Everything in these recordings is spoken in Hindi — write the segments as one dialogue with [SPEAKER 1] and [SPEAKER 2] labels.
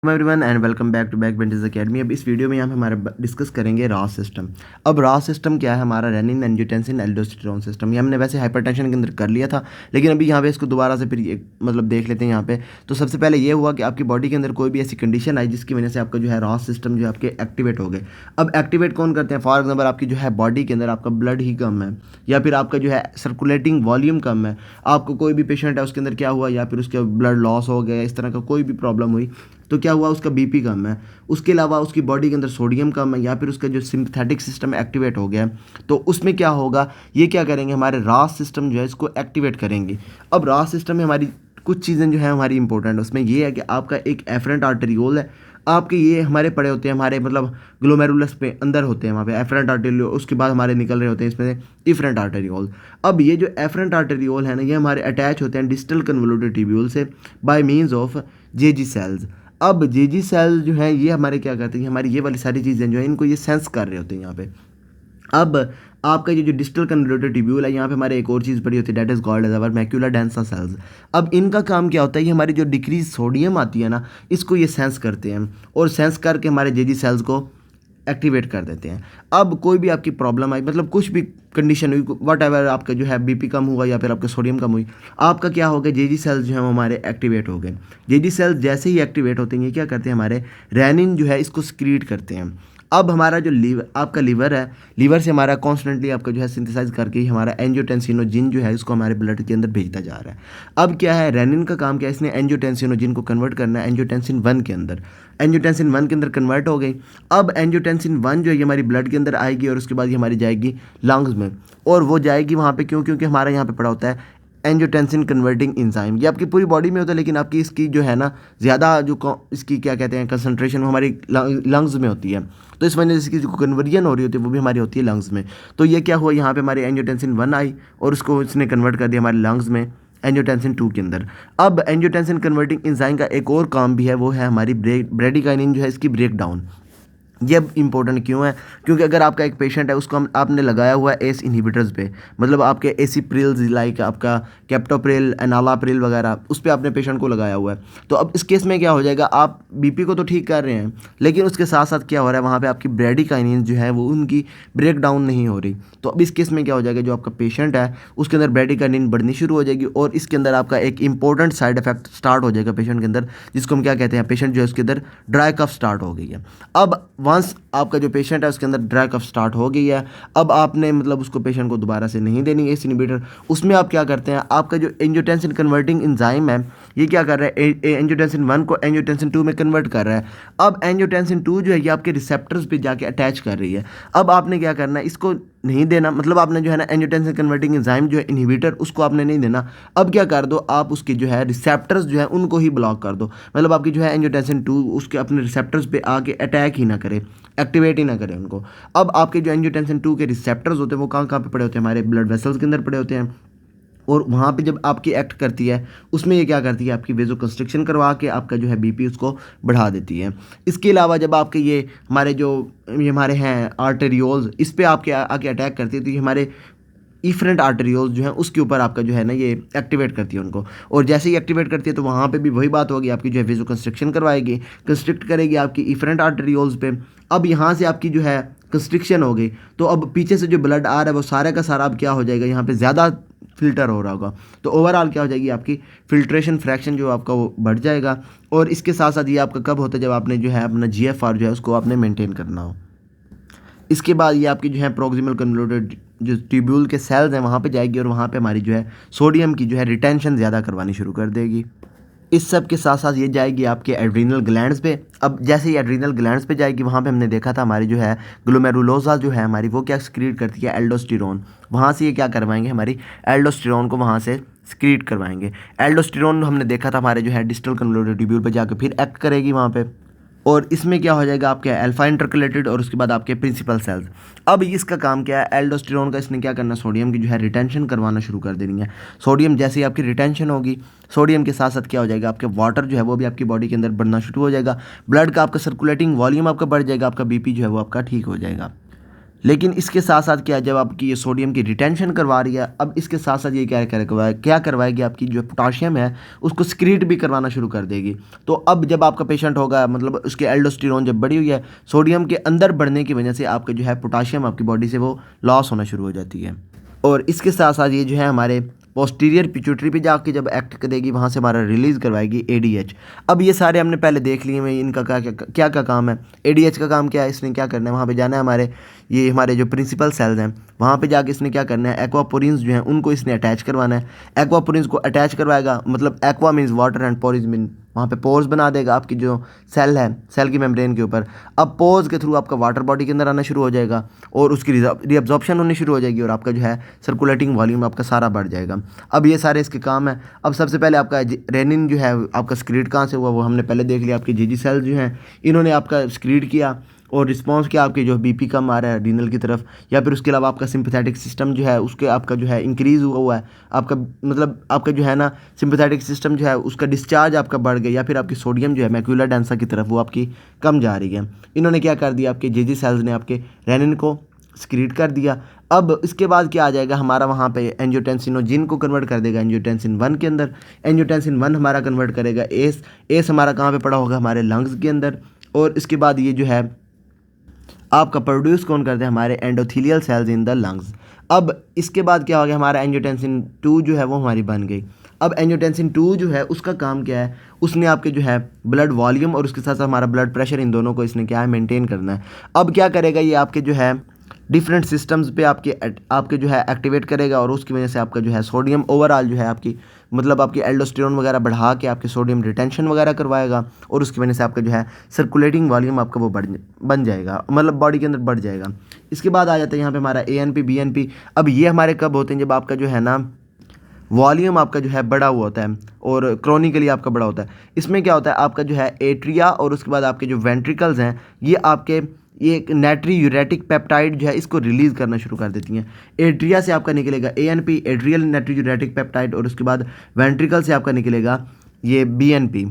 [SPEAKER 1] Everyone and welcome back to back benches academy. अब इस वीडियो में यहाँ पे हमारे डिस्कस करेंगे रॉस सिस्टम। अब रॉस सिस्टम क्या है? हमारा रेनिन एंजियोटेंसिन एल्डोस्टेरोन सिस्टम। ये हमने वैसे हाइपरटेंशन के अंदर कर लिया था, लेकिन अभी यहाँ पे इसको दोबारा से फिर मतलब देख लेते हैं यहाँ पे। तो सबसे पहले ये हुआ कि आपकी बॉडी के अंदर कोई भी ऐसी कंडीशन आई जिसकी वजह से आपका जो है रॉस सिस्टम जो है आपके एक्टिवेट हो गए। अब एक्टिवेट कौन करते हैं? फॉर एग्जाम्पल आपकी जो है बॉडी के अंदर आपका ब्लड ही कम है, या फिर आपका जो है सर्कुलेटिंग वॉल्यूम कम है। आपको कोई भी पेशेंट है उसके अंदर क्या हुआ, या फिर उसके ब्लड लॉस हो गया, इस तरह का कोई भी प्रॉब्लम हुई तो क्या हुआ, उसका बीपी कम है। उसके अलावा उसकी बॉडी के अंदर सोडियम कम है, या फिर उसका जो सिंपैथेटिक सिस्टम एक्टिवेट हो गया, तो उसमें क्या होगा, ये क्या करेंगे, हमारे रास सिस्टम जो है इसको एक्टिवेट करेंगे। अब रास सिस्टम में हमारी कुछ चीज़ें जो है हमारी इंपॉर्टेंट है। उसमें ये है कि आपका एक एफरेंट आर्टेरियोल है, आपके ये हमारे पड़े होते हैं, हमारे मतलब ग्लोमेरुलस पे अंदर होते हैं, वहाँ पे एफरेंट आर्टेरियोल, उसके बाद हमारे निकल रहे होते हैं इसमें इफरेंट आर्टेरियोल। अब ये जो एफरेंट आर्टेरियोल है ना, ये हमारे अटैच होते हैं डिस्टल कन्वोल्यूटेड ट्यूब्यूल से by means of Jazzy sales. अब जेजी सेल जो है ये हमारे क्या करते हैं, हमारी ये वाली सारी चीज़ें जो है इनको ये सेंस कर रहे होते हैं यहाँ पे। अब आपका ये जो डिस्टल कन्वोल्यूटेड ट्यूब्यूल है, यहाँ पे हमारे एक और चीज़ पड़ी होती है, that is called as our macula densa cells. अब इनका काम क्या होता है, ये हमारी जो डिक्रीज सोडियम आती है ना, इसको ये सेंस करते हैं और सेंस करके हमारे जेजी सेल्स को एक्टिवेट कर देते हैं। अब कोई भी आपकी प्रॉब्लम आई, मतलब कुछ भी कंडीशन हुई, वट एवर, आपका जो है बीपी कम हुआ या फिर आपका सोडियम कम हुई, आपका क्या हो गया, जेजी सेल्स जो है वो हमारे एक्टिवेट हो गए। जेजी सेल्स जैसे ही एक्टिवेट होते हैं, ये क्या करते हैं, हमारे रेनिन जो है इसको सिक्रीट करते हैं। अब हमारा जो आपका लीवर है, लीवर से हमारा कॉन्स्टेंटली आपका जो है सिंथेसाइज करके ही हमारा एंजियोटेंसिनोजिन जो है इसको हमारे ब्लड के अंदर भेजता जा रहा है। अब क्या है, रेनिन का काम क्या है, इसने एंजियोटेंसिनोजिन को कन्वर्ट करना है एंजियोटेंसिन 1 के अंदर। एंजियोटेंसिन 1 के अंदर कन्वर्ट हो गई। अब एंजियोटेंसिन 1 जो है ये हमारी ब्लड के अंदर आएगी और उसके बाद ये हमारी जाएगी लंग्स में, और वो जाएगी वहाँ पे क्यों? क्योंकि हमारा यहाँ पे पड़ा होता है एंजियोटेंसिन कन्वर्टिंग एंजाइम। ये आपकी पूरी बॉडी में होता है, लेकिन आपकी इसकी जो है ना ज़्यादा जो इसकी क्या कहते हैं कंसंट्रेशन, वो हमारी लंग्स में होती है। तो इस वजह से इसकी जो कन्वर्जन हो रही होती है वो भी हमारी होती है लंग्स में। तो ये क्या हुआ, यहाँ पे हमारी एंजियोटेंसिन 1 आई और उसको इसने कन्वर्ट कर दिया हमारे लंग्स में एंजियोटेंसिन 2 के अंदर। अब एंजियोटेंसिन कन्वर्टिंग एंजाइम का एक और काम भी है, वो है हमारी ब्रेडिकाइनिन जो है इसकी ब्रेक डाउन। ये इंपॉर्टेंट क्यों है? क्योंकि अगर आपका एक पेशेंट है, उसको आपने लगाया हुआ है एस इनहिबिटर्स पे, मतलब आपके एसिप्रिल्स लाइक आपका कैप्टोप्रिल, एनालाप्रिल वगैरह, उस पर आपने पेशेंट को लगाया हुआ है। तो अब इस केस में क्या हो जाएगा, आप बीपी को तो ठीक कर रहे हैं, लेकिन उसके साथ साथ क्या हो रहा है, वहाँ पे आपकी ब्रेडिकाइनिन जो है वो उनकी ब्रेक डाउन नहीं हो रही। तो अब इस केस में क्या हो जाएगा, जो आपका पेशेंट है उसके अंदर ब्रेडिकाइनिन बढ़नी शुरू हो जाएगी, और इसके अंदर आपका एक इंपॉर्टेंट साइड इफेक्ट स्टार्ट हो जाएगा पेशेंट के अंदर, जिसको हम क्या कहते हैं, पेशेंट जो है उसके अंदर ड्राई कफ स्टार्ट हो गई है। अब वंस आपका जो पेशेंट है उसके अंदर ड्राई कफ स्टार्ट हो गई है, अब आपने मतलब उसको पेशेंट को दोबारा से नहीं देनी है एस इनहिबिटर। उसमें आप क्या करते हैं, आपका जो एंजियोटेंसिन कन्वर्टिंग एंजाइम है ये क्या कर रहा है, एंजियोटेंसिन 1 को एंजियोटेंसिन 2 में कन्वर्ट कर रहा है। अब एंजियोटेंसिन 2 जो है ये आपके रिसेप्टर्स पे जाके अटैच कर रही है। अब आपने क्या करना है, इसको नहीं देना, मतलब आपने जो है ना एंजियोटेंसिन कन्वर्टिंग एंजाइम जो है इनहिबिटर, उसको आपने नहीं देना। अब क्या कर दो, आप उसके जो है रिसेप्टर्स जो है उनको ही ब्लॉक कर दो, मतलब आपकी जो है एंजियोटेंसिन 2 उसके अपने रिसेप्टर्स पे आके अटैक ही ना करे, एक्टिवेट ही ना करें उनको। अब आपके जो एंजियोटेंसिन 2 के रिसेप्टर्स होते हैं वो कहाँ कहाँ पे पड़े होते हैं, हमारे ब्लड वेसल्स के अंदर पड़े होते हैं, और वहाँ पे जब आपकी एक्ट करती है उसमें ये क्या करती है, आपकी वेजो कंस्ट्रिक्शन करवा के आपका जो है बीपी उसको बढ़ा देती है। इसके अलावा जब आपके ये हमारे जो ये हमारे हैं आर्टेरियोल्स, इस पे आपके आके अटैक करती है, तो ये हमारे इफरेंट आर्टेरियोल्स जो हैं उसके ऊपर आपका जो है ना ये एक्टिवेट करती है उनको, और जैसे ही एक्टिवेट करती है तो वहाँ पे भी वही बात होगी, आपकी जो है वेजो कंस्ट्रिक्शन करवाएगी, कंस्ट्रिक्ट करेगी आपकी इफरेंट आर्टेरियोल्स पे। अब यहाँ से आपकी जो है कंस्ट्रिक्शन हो गई, तो अब पीछे से जो ब्लड आ रहा है वो सारा का सारा अब क्या हो जाएगा, यहाँ पे ज़्यादा फिल्टर हो रहा होगा, तो ओवरऑल क्या हो जाएगी, आपकी फिल्ट्रेशन फ्रैक्शन जो आपका वो बढ़ जाएगा। और इसके साथ साथ ये आपका कब होता है, जब आपने जो है अपना GFR जो है उसको आपने मेंटेन करना हो। इसके बाद ये आपकी जो है प्रोक्सिमल कन्वोल्यूटेड जो ट्यूब्यूल के सेल्स हैं वहाँ पे जाएगी, और वहाँ पे हमारी जो है सोडियम की जो है रिटेंशन ज़्यादा करवानी शुरू कर देगी। इस सब के साथ साथ ये जाएगी आपके एड्रीनल ग्लैंड्स पे। अब जैसे ही एड्रीनल ग्लैंड्स पे जाएगी, वहाँ पे हमने देखा था हमारी जो है ग्लोमेरुलोसा जो है हमारी, वो क्या सिक्रीट करती है, एल्डोस्टेरोन। वहाँ से ये क्या करवाएंगे, हमारी एल्डोस्टेरोन को वहाँ से सिक्रीट करवाएंगे। एल्डोस्टेरोन हमने देखा था हमारे जो है डिस्टल कन्वोल्यूटेड ट्यूब्यूल पे जाकर फिर एक्ट करेगी वहाँ पे, और इसमें क्या हो जाएगा, आपके अल्फा इंटरकलेटेड और उसके बाद आपके प्रिंसिपल सेल्स। अब इसका काम क्या है, एल्डोस्टेरोन का इसने क्या करना, सोडियम की जो है रिटेंशन करवाना शुरू कर देनी है। सोडियम जैसे ही आपकी रिटेंशन होगी, सोडियम के साथ साथ क्या हो जाएगा, आपके वाटर जो है वो भी आपकी बॉडी के अंदर बढ़ना शुरू हो जाएगा, ब्लड का आपका सर्कुलेटिंग वॉल्यूम आपका बढ़ जाएगा, आपका बीपी जो है वो आपका ठीक हो जाएगा। लेकिन इसके साथ साथ क्या है, जब आपकी ये सोडियम की रिटेंशन करवा रही है, अब इसके साथ साथ ये क्या करवाएगी, आपकी जो पोटाशियम है उसको सिक्रीट भी करवाना शुरू कर देगी। तो अब जब आपका पेशेंट होगा, मतलब उसके एल्डोस्टेरोन जब बढ़ी हुई है, सोडियम के अंदर बढ़ने की वजह से आपका जो है पोटाशियम आपकी बॉडी से वो लॉस होना शुरू हो जाती है। और इसके साथ साथ ये जो है हमारे पोस्टीरियर पिट्यूटरी पे जाके जब एक्ट करेगी, वहाँ से हमारा रिलीज़ करवाएगी एडीएच। अब ये सारे हमने पहले देख लिए हैं, इनका क्या काम है। एडीएच का काम क्या है, इसने क्या करना है, वहाँ पे जाना है, हमारे जो प्रिंसिपल सेल्स हैं वहाँ पे जाके इसने क्या करना है, एक्वापोरिन्स जो हैं उनको इसने अटैच करवाना है। एक्वापोरिन्स को अटैच करवाएगा, मतलब एक्वा मीन्स वाटर एंड पोरिस मीन वहाँ पे पोर्स बना देगा आपकी जो सेल है, सेल की मेम्ब्रेन के ऊपर। अब पोर्स के थ्रू आपका वाटर बॉडी के अंदर आना शुरू हो जाएगा और उसकी रीअब्जॉर्प्शन होनी शुरू हो जाएगी और आपका जो है सर्कुलेटिंग वॉल्यूम आपका सारा बढ़ जाएगा। अब ये सारे इसके काम है। अब सबसे पहले आपका रेनिन जो है आपका स्क्रीड कहाँ से हुआ वो हमने पहले देख लिया। आपकी जीजी सेल्स जो हैं इन्होंने आपका स्क्रीड किया और रिस्पांस किया, आपके जो बीपी कम आ रहा है रीनल की तरफ, या फिर उसके अलावा आपका सिंपैथेटिक सिस्टम जो है उसके आपका जो है इंक्रीज़ हुआ है, आपका मतलब आपका जो है ना सिंपैथेटिक सिस्टम जो है उसका डिस्चार्ज आपका बढ़ गया, या फिर आपकी सोडियम जो है मैक्यूला डेंसा की तरफ वो आपकी कम जा रही है। इन्होंने क्या कर दिया, आपके जेजी सेल्स ने आपके रेनिन को स्क्रीट कर दिया। अब इसके बाद क्या आ जाएगा हमारा, वहाँ पे एंजियोटेंसिनोजिन को कन्वर्ट कर देगा एंजियोटेंसिन 1 के अंदर। एंजियोटेंसिन 1 हमारा कन्वर्ट करेगा एस। एस हमारा कहाँ पे पड़ा होगा, हमारे लंग्स के अंदर। और इसके बाद ये जो है आपका प्रोड्यूस कौन करते हैं, हमारे endothelial cells in the lungs. अब इसके बाद क्या हो गया, हमारा एंजियोटेंसिन 2 जो है वो हमारी बन गई। अब एंजियोटेंसिन 2 जो है उसका काम क्या है, उसने आपके जो है ब्लड वॉल्यूम और उसके साथ साथ हमारा ब्लड प्रेशर, इन दोनों को इसने क्या है मेंटेन करना है। अब क्या करेगा, ये आपके जो है डिफरेंट सिस्टम्स पे आपके जो है एक्टिवेट करेगा और उसकी वजह से आपका जो है सोडियम ओवरऑल जो है आपकी मतलब आपकी एल्डोस्टेरोन वगैरह बढ़ा के आपके सोडियम रिटेंशन वगैरह करवाएगा और उसकी वजह से आपका जो है सर्कुलेटिंग वॉल्यूम आपका वो बन जाएगा, मतलब बॉडी के अंदर बढ़ जाएगा। इसके बाद आ जाता है यहाँ पे हमारा ANP BNP। अब ये हमारे कब होते हैं, जब आपका जो है ना वॉल्यूम आपका जो है बड़ा हुआ होता है और क्रॉनिकली आपका बड़ा होता है। इसमें क्या होता है, आपका जो है एट्रिया और उसके बाद आपके जो वेंट्रिकल्स हैं ये एक नाइट्री यूरेटिक पेप्टाइड जो है इसको रिलीज़ करना शुरू कर देती हैं। एट्रिया से आपका निकलेगा ANP एट्रियल नाइट्री यूरेटिक पेप्टाइड और उसके बाद वेंट्रिकल से आपका निकलेगा ये BNP।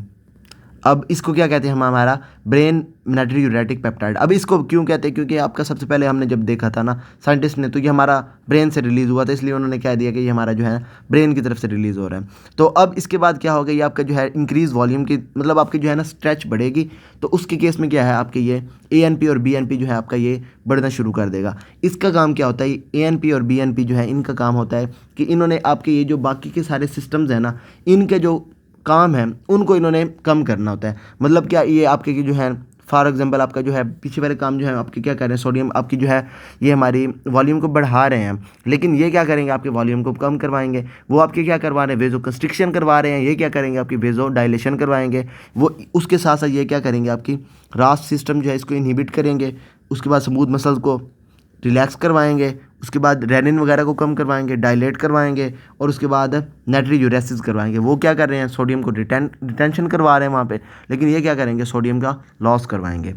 [SPEAKER 1] अब इसको क्या कहते हैं, हम हमारा ब्रेन नाइट्री यूरेटिक पेप्टाइड। अब इसको क्यों कहते हैं, क्योंकि आपका सबसे पहले हमने जब देखा था ना साइंटिस्ट ने, तो ये हमारा ब्रेन से रिलीज़ हुआ था, इसलिए उन्होंने क्या दिया कि ये हमारा जो है ब्रेन की तरफ से रिलीज़ हो रहा है। तो अब इसके बाद क्या होगा, ये आपका जो है इंक्रीज़ वॉल्यूम की मतलब आपकी जो है ना स्ट्रेच बढ़ेगी, तो उसके केस में क्या है आपके ये ANP और BNP जो है आपका ये बढ़ना शुरू कर देगा। इसका काम क्या होता है, ANP और BNP जो है इनका काम होता है कि इन्होंने आपके ये जो बाकी के सारे सिस्टम्स हैं ना, इनके जो काम है उनको इन्होंने कम करना होता है। मतलब क्या, ये आपके जो है फॉर एग्जांपल आपका जो है पीछे वाले काम जो है आपके क्या कर रहे हैं, सोडियम आपकी जो है ये हमारी वॉल्यूम को बढ़ा रहे हैं, लेकिन ये क्या करेंगे, आपके वॉल्यूम को कम करवाएंगे। वो आपके क्या करवा रहे हैं, वेजो कंस्ट्रिक्शन करवा रहे हैं। ये क्या करेंगे, आपकी वेजो डायलेशन करवाएंगे। वो उसके साथ साथ ये क्या करेंगे, आपकी रास सिस्टम जो है इसको इनहिबिट करेंगे। उसके बाद स्मूथ मसल्स को रिलैक्स करवाएंगे, उसके बाद रेनिन वगैरह को कम करवाएंगे, डायलेट करवाएंगे और उसके बाद नाइट्री यूरेसिस करवाएंगे। वो क्या कर रहे हैं, सोडियम को रिटेंशन करवा रहे हैं वहाँ पे, लेकिन ये क्या करेंगे, सोडियम का लॉस करवाएंगे।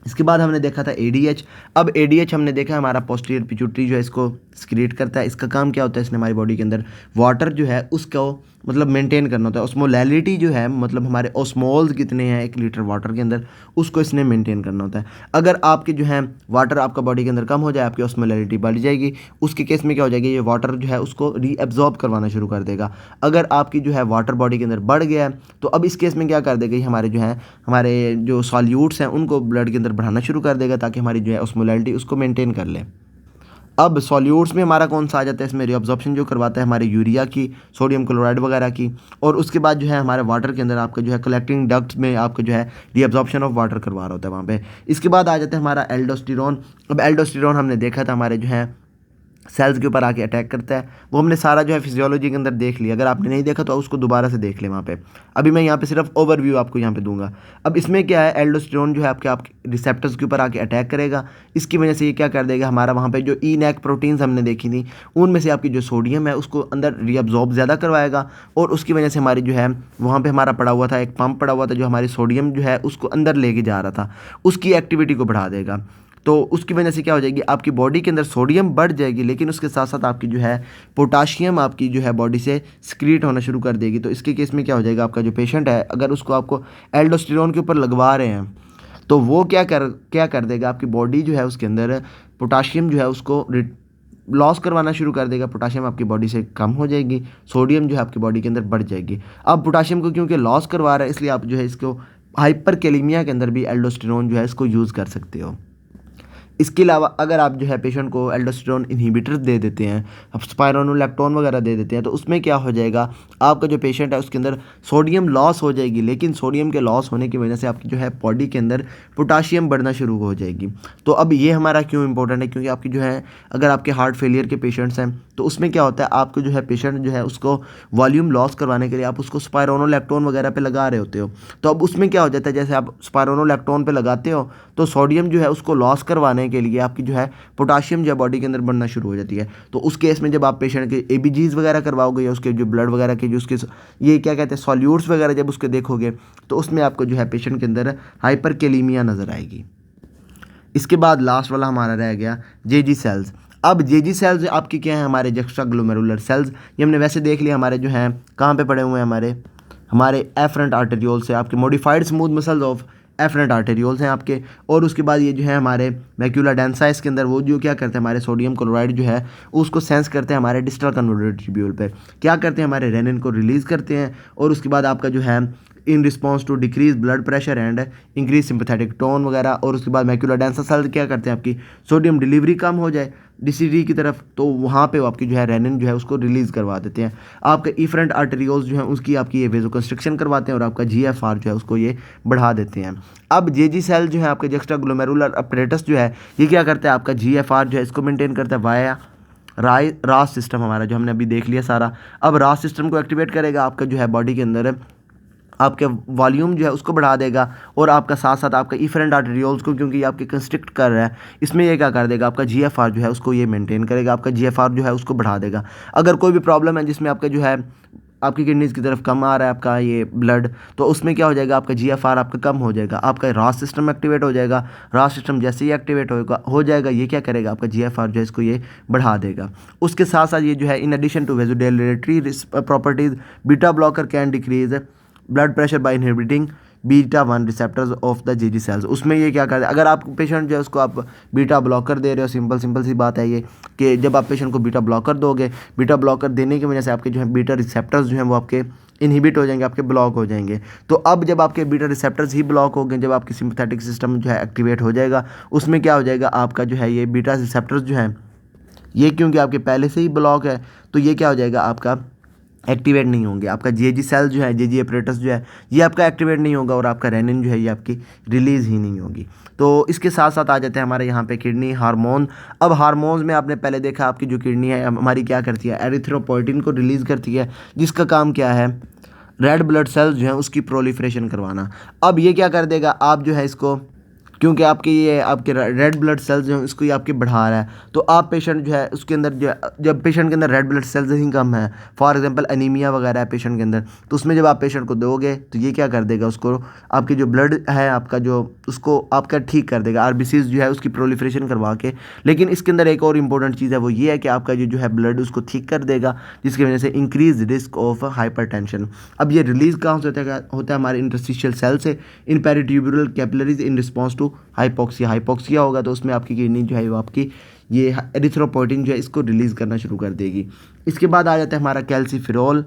[SPEAKER 1] इसके बाद हमने देखा था ADH। अब ADH हमने देखा हमारा पोस्टीरियर पिट्यूटरी जो है इसको सिक्रीट करता है। इसका काम क्या होता है, इसने हमारी बॉडी के अंदर वाटर जो है उसको मतलब मेंटेन करना होता है। ऑस्मोलैलिटी जो है मतलब हमारे ऑस्मोल्स कितने हैं 1 लीटर वाटर के अंदर, उसको इसने मेंटेन करना होता है। अगर आपके जो है वाटर आपका बॉडी के अंदर कम हो जाए, आपकी ऑस्मोलैलिटी बढ़ जाएगी। उसके केस में क्या हो जाएगी, ये वाटर जो है उसको रीअब्जॉर्ब करवाना शुरू कर देगा। अगर आपकी जो है वाटर बॉडी के अंदर बढ़ गया है तो अब इस केस में क्या कर देगा, ये हमारे जो सॉल्यूट्स हैं उनको ब्लड के अंदर बढ़ाना शुरू कर देगा ताकि हमारी जो है ऑस्मोलैलिटी उसको मेंटेन कर ले। अब सॉल्यूट्स में हमारा कौन सा आ जाता है, इसमें रीअब्जॉर्प्शन जो करवाता है हमारे यूरिया की, सोडियम क्लोराइड वगैरह की। और उसके बाद जो है हमारे वाटर के अंदर आपका जो है कलेक्टिंग डक्ट्स में आपका जो है रीअब्जॉर्प्शन ऑफ वाटर करवा रहा होता है वहाँ पे। इसके बाद आ जाता है हमारा एल्डोस्टेरोन। अब एल्डोस्टेरोन हमने देखा था हमारे जो है सेल्स के ऊपर आके अटैक करता है। वो हमने सारा जो है फिजियोलॉजी के अंदर देख लिया। अगर आपने नहीं देखा तो उसको दोबारा से देख लें वहाँ पे। अभी मैं यहाँ पे सिर्फ ओवरव्यू आपको यहाँ पे दूंगा। अब इसमें क्या है, एल्डोस्टेरोन जो है आपके रिसेप्टर्स के ऊपर आके अटैक करेगा। इसकी वजह से ये क्या कर देगा, हमारा वहाँ पे जो ENaC प्रोटीन्स हमने देखी थी उनमें से आपकी जो सोडियम है उसको अंदर रीअब्जॉर्ब ज़्यादा करवाएगा और उसकी वजह से हमारी जो है वहाँ पर हमारा पड़ा हुआ था एक पंप पड़ा हुआ था जो हमारी सोडियम जो है उसको अंदर लेके जा रहा था, उसकी एक्टिविटी को बढ़ा देगा। तो उसकी वजह से क्या हो जाएगी, आपकी बॉडी के अंदर सोडियम बढ़ जाएगी, लेकिन उसके साथ साथ आपकी जो है पोटाशियम आपकी जो है बॉडी से सिक्रीट होना शुरू कर देगी। तो इसके केस में क्या हो जाएगा, आपका जो पेशेंट है अगर उसको आपको एल्डोस्टेरोन के ऊपर लगवा रहे हैं तो वो क्या कर देगा, आपकी बॉडी जो है उसके अंदर पोटाशियम जो है उसको लॉस करवाना शुरू कर देगा। पोटाशियम आपकी बॉडी से कम हो जाएगी, सोडियम जो है आपकी बॉडी के अंदर बढ़ जाएगी। अब पोटाशियम को क्योंकि लॉस करवा रहा है, इसलिए आप जो है इसको हाइपरकैलेमिया के अंदर भी एल्डोस्टेरोन जो है इसको यूज़ कर सकते हो। इसके अलावा अगर आप जो है पेशेंट को एल्डोस्टेरोन इन्हिबिटर दे देते हैं, अब स्पाइरोनोलैक्टोन वगैरह दे देते हैं, तो उसमें क्या हो जाएगा, आपका जो पेशेंट है उसके अंदर सोडियम लॉस हो जाएगी, लेकिन सोडियम के लॉस होने की वजह से आपकी जो है बॉडी के अंदर पोटाशियम बढ़ना शुरू हो जाएगी। तो अब ये हमारा क्यों इंपॉर्टेंट है, क्योंकि आपकी जो है अगर आपके हार्ट फेलियर के पेशेंट्स हैं तो उसमें क्या होता है, आपको जो है पेशेंट जो है उसको वॉल्यूम लॉस करवाने के लिए आप उसको स्पाइरोनोलैक्टोन वगैरह पे लगा रहे होते हो। तो अब उसमें क्या हो जाता है, जैसे आप स्पाइरोनोलैक्टोन पे लगाते हो तो सोडियम जो है उसको लॉस करवाने के लिए आपकी जो है पोटाशियम जो है बॉडी के अंदर बढ़ना शुरू हो जाती है। तो उस केस में जब आप पेशेंट के एबीजीज वगैरह करवाओगे या उसके जो ब्लड वगैरह के जो उसके ये क्या कहते हैं सॉल्यूट्स वगैरह जब उसके देखोगे, तो उसमें आपको जो है पेशेंट के अंदर हाइपरकैलेमिया नज़र आएगी। इसके बाद लास्ट वाला हमारा रह गया जेजी सेल्स। अब जेजी सेल्स आपकी क्या है, हमारे एक्स्ट्रा ग्लोमेरुलर सेल्स। ये हमने वैसे देख लिया हमारे जो हैं कहाँ पे पड़े हुए हैं, हमारे एफरेंट आर्टेरियोल से, आपके modified smooth muscles of efferent arterioles हैं आपके। और उसके बाद ये जो है हमारे मैक्यूला डेंसा, इसके अंदर वो जो क्या करते हैं, हमारे सोडियम क्लोराइड जो है उसको सेंस करते हैं हमारे डिस्टल कन्वर्टर ट्यूब्यूल पे, क्या करते हैं, हमारे रेनिन को रिलीज़ करते हैं। और उसके बाद आपका जो है in response to decrease blood pressure and increase sympathetic tone वगैरह। और उसके बाद मैक्यूला डेंसा सेल क्या करते हैं, आपकी सोडियम डिलीवरी कम हो जाए डीसीडी की तरफ, तो वहाँ पे आपकी जो है रेनिन जो है उसको रिलीज़ करवा देते हैं। आपके इफरेंट आर्टेरियोल्स जो है उसकी आपकी ये वेजो कंस्ट्रक्शन करवाते हैं और आपका जीएफआर जो है उसको ये बढ़ा देते हैं। अब जेजी सेल जो है आपके एक्स्ट्रा ग्लोमेरुलर अपरेटस जो है ये क्या करता है, आपका जीएफआर जो है इसको मेंटेन करता है वाया रास सिस्टम हमारा जो हमने अभी देख लिया सारा। अब रास सिस्टम को एक्टिवेट करेगा, आपका जो है बॉडी के अंदर आपके वॉल्यूम जो है उसको बढ़ा देगा। और आपका साथ साथ आपका इफरेंट आर्टेरियोल्स को, क्योंकि आपके कंस्ट्रिक्ट कर रहा है, इसमें ये क्या कर देगा, आपका जीएफआर जो है उसको ये मेंटेन करेगा, आपका जीएफआर जो है उसको बढ़ा देगा। अगर कोई भी प्रॉब्लम है जिसमें आपका जो है आपकी किडनीज़ की तरफ कम आ रहा है आपका ये ब्लड, तो उसमें क्या हो जाएगा, आपका जीएफआर आपका कम हो जाएगा, आपका रास सिस्टम एक्टिवेट हो जाएगा। रास सिस्टम जैसे ही एक्टिवेट हो जाएगा ये क्या करेगा, आपका जीएफआर जो है इसको ये बढ़ा देगा। उसके साथ साथ ये जो है in addition to vasodilatory properties, beta blocker can decrease blood pressure by inhibiting beta 1 receptors of the JG cells. उसमें ये क्या करते हैं, अगर आप पेशेंट जो है उसको आप बीटा ब्लॉकर दे रहे हो, सिंपल सी बात है ये कि जब आप पेशेंट को बीटा ब्लॉकर दोगे, बीटा ब्लॉकर देने की वजह से आपके जो है बीटा रिसेप्टर्स जो हैं वो आपके इनहिबिट हो जाएंगे, आपके ब्लॉक हो जाएंगे। तो अब जब आपके बीटा रिसेप्टर्स ही ब्लॉक हो गए, जब आपकी सिंपैथेटिक सिस्टम जो है एक्टिवेट हो जाएगा, उसमें क्या हो जाएगा, आपका जो है ये बीटा रिसेप्टर्स जो हैं ये क्योंकि आपके पहले से ही ब्लॉक है, तो ये क्या हो जाएगा, आपका एक्टिवेट नहीं होंगे। आपका जेजी सेल जो है, जेजी अपरेटस जो है ये आपका एक्टिवेट नहीं होगा और आपका रेनिन जो है ये आपकी रिलीज़ ही नहीं होगी। तो इसके साथ साथ आ जाते हैं हमारे यहाँ पे किडनी हार्मोन। अब हार्मोन्स में आपने पहले देखा आपकी जो किडनी है हमारी क्या करती है, एरिथ्रोपोइटिन को रिलीज़ करती है, जिसका काम क्या है, रेड ब्लड सेल्स जो है उसकी प्रोलिफरेशन करवाना। अब ये क्या कर देगा, आप जो है इसको, क्योंकि आपके ये आपके रेड ब्लड सेल्स जो हैं इसको ये आपके बढ़ा रहा है, तो आप पेशेंट जो है उसके अंदर जो है, जब पेशेंट के अंदर रेड ब्लड सेल्स ही कम है, फॉर एग्जांपल एनीमिया वगैरह है पेशेंट के अंदर, तो उसमें जब आप पेशेंट को दोगे तो ये क्या कर देगा, उसको आपके जो ब्लड है आपका जो उसको आपका ठीक कर देगा, आरबीसीज जो है उसकी प्रोलिफरेशन करवा के। लेकिन इसके अंदर एक और इंपॉर्टेंट चीज़ है, वो ये है कि आपका जो है ब्लड उसको ठीक कर देगा, जिसकी वजह से इंक्रीज रिस्क ऑफ हाइपरटेंशन। अब ये रिलीज़ कहाँ से होता है हमारे इंटरस्टिशियल सेल से, in peritubular capillaries in response to hypoxia होगा, तो उसमें आपकी किडनी जो है वो आपकी ये एरिथ्रोपोइटिन जो है इसको रिलीज़ करना शुरू कर देगी। इसके बाद आ जाता है हमारा कैल्सीफेरॉल।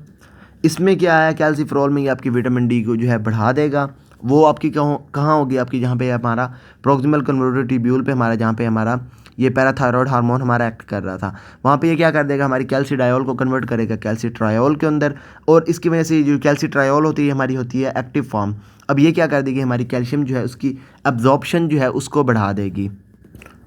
[SPEAKER 1] इसमें क्या है, कैल्सीफेरॉल में ये आपकी विटामिन डी को जो है बढ़ा देगा। वो आपकी कहाँ होगी, आपकी जहाँ पे हमारा प्रोक्सिमल कन्वर्टर ट्यूब्यूल पे हमारा, जहाँ पे हमारा ये पैराथायरॉयड हार्मोन हमारा एक्ट कर रहा था, वहाँ पे ये क्या कर देगा, हमारी कैल्सीडायोल को कन्वर्ट करेगा कैल्सीट्रायोल के अंदर। और इसकी वजह से जो कैल्सीट्रायोल होती है हमारी होती है एक्टिव फॉर्म। अब ये क्या कर देगी, हमारी कैल्शियम जो है उसकी एब्जॉर्प्शन जो है उसको बढ़ा देगी।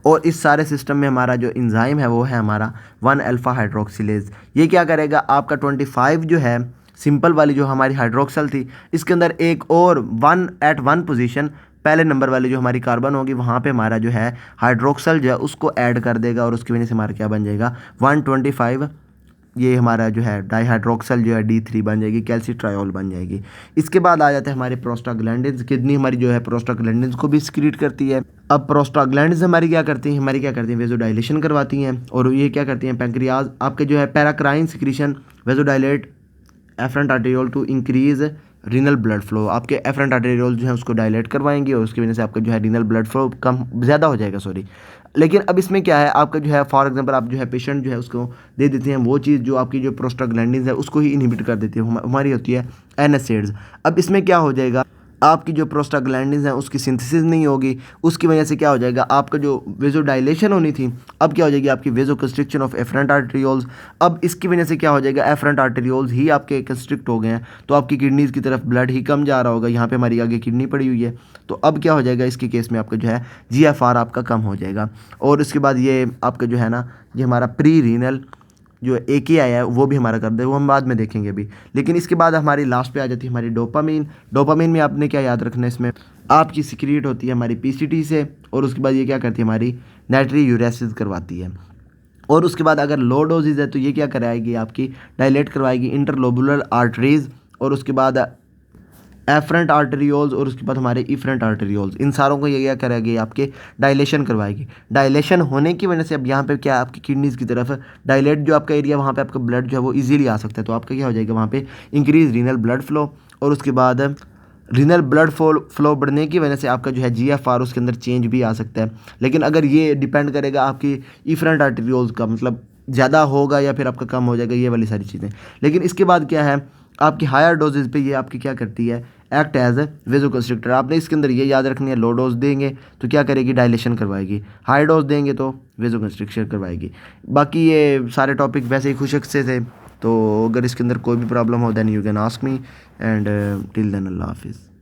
[SPEAKER 1] और इस सारे सिस्टम में हमारा जो इंजाइम है वो है हमारा 1 अल्फा हाइड्रोक्सिलेज। ये क्या करेगा, आपका 25 जो है सिंपल वाली जो हमारी हाइड्रोक्सल थी, इसके अंदर एक और 1 at 1 पोजीशन पहले नंबर वाली जो हमारी कार्बन होगी वहाँ पे हमारा जो है हाइड्रोक्सल जो है उसको ऐड कर देगा, और उसकी वजह से हमारा क्या बन जाएगा, 125 ये हमारा जो है डाईहाइड्रोक्सल जो है D3 बन जाएगी, कैल्सीट्रायोल बन जाएगी। इसके बाद आ जाते हैं हमारे प्रोस्टाग्लैंडिन्स। किडनी हमारी जो है प्रोस्टाग्लैंडिन्स को भी सिक्रीट करती है। अब प्रोस्टाग्लैंडिन्स हमारी क्या करती हैं, वेजोडाइलेशन करवाती हैं। और ये क्या करती हैं, पैंक्रियाज आपके जो है paracrine secretion vasodilate efferent arteriole to increase renal blood flow, आपके एफरेंट आर्टेरियोल जो है उसको डायलेट करवाएंगे और उसकी वजह से आपका जो है रीनल ब्लड फ्लो कम ज़्यादा हो जाएगा, सॉरी। लेकिन अब इसमें क्या है, आपका जो है फॉर एग्जांपल आप जो है पेशेंट जो है उसको दे देते हैं वो चीज़ जो आपकी जो प्रोस्टाग्लैंडिन्स है उसको ही इनहिबिट कर देती है, हमारी होती है एनएसएड्स। अब इसमें क्या हो जाएगा, आपकी जो प्रोस्टाग्लैंडिन्स हैं उसकी सिंथेसिस नहीं होगी, उसकी वजह से क्या हो जाएगा, आपका जो वेजोडाइलेशन होनी थी अब क्या हो जाएगी, आपकी वेजोकंस्ट्रिक्शन ऑफ एफरेंट आर्टेरियोल्स। अब इसकी वजह से क्या हो जाएगा, एफरेंट आर्टेरियोल्स ही आपके कंस्ट्रिक्ट हो गए हैं, तो आपकी किडनीज़ की तरफ ब्लड ही कम जा रहा होगा, यहाँ पे हमारी आगे किडनी पड़ी हुई है। तो अब क्या हो जाएगा, इसके केस में आपका जो है जीएफआर आपका कम हो जाएगा। और उसके बाद ये आपका जो है ना, ये हमारा प्री रीनल जो एक ही आया है वो भी हमारा कर दे, वो हम बाद में देखेंगे अभी। लेकिन इसके बाद हमारी लास्ट पे आ जाती है हमारी डोपामीन। डोपामीन में आपने क्या याद रखना है, इसमें आपकी सिक्रिएट होती है हमारी पीसीटी से, और उसके बाद ये क्या करती है, हमारी नाइट्री यूरेसिस करवाती है। और उसके बाद अगर लो डोजेज है तो ये क्या कराएगी, आपकी डायलेट करवाएगी इंटरलोबुलर आर्टरीज, और उसके बाद एफरेंट आर्टेरियोल्स, और उसके बाद हमारे इफरेंट आर्टेरियोल्स, इन सारों को ये क्या करेगी, आपके डायलेशन करवाएगी। डायलेशन होने की वजह से अब यहाँ पे क्या, आपकी किडनीज़ की तरफ डायलेट जो आपका एरिया, वहाँ पे आपका ब्लड जो है वो इजीली आ सकता है, तो आपका क्या हो जाएगा वहाँ पे इंक्रीज रीनल ब्लड फ्लो। और उसके बाद रीनल ब्लड फ्लो बढ़ने की वजह से आपका जो है जीएफआर उसके अंदर चेंज भी आ सकता है। लेकिन अगर ये डिपेंड करेगा आपकी इफरेंट आर्टेरियोल्स का, मतलब ज़्यादा होगा या फिर आपका कम हो जाएगा, ये वाली सारी चीज़ें। लेकिन इसके बाद क्या है, आपकी हायर डोजेज पे ये आपकी क्या करती है, एक्ट एज ए वेजोकंस्ट्रिक्टर। आपने इसके अंदर ये याद रखनी है, लो डोज देंगे तो क्या करेगी, डायलेशन करवाएगी, हाई डोज देंगे तो वेजोकंस्ट्रिक्शन करवाएगी। बाकी ये सारे टॉपिक वैसे ही खुशक से थे, तो अगर इसके अंदर कोई भी प्रॉब्लम हो then you can ask me, and till then अल्लाह हाफिज़।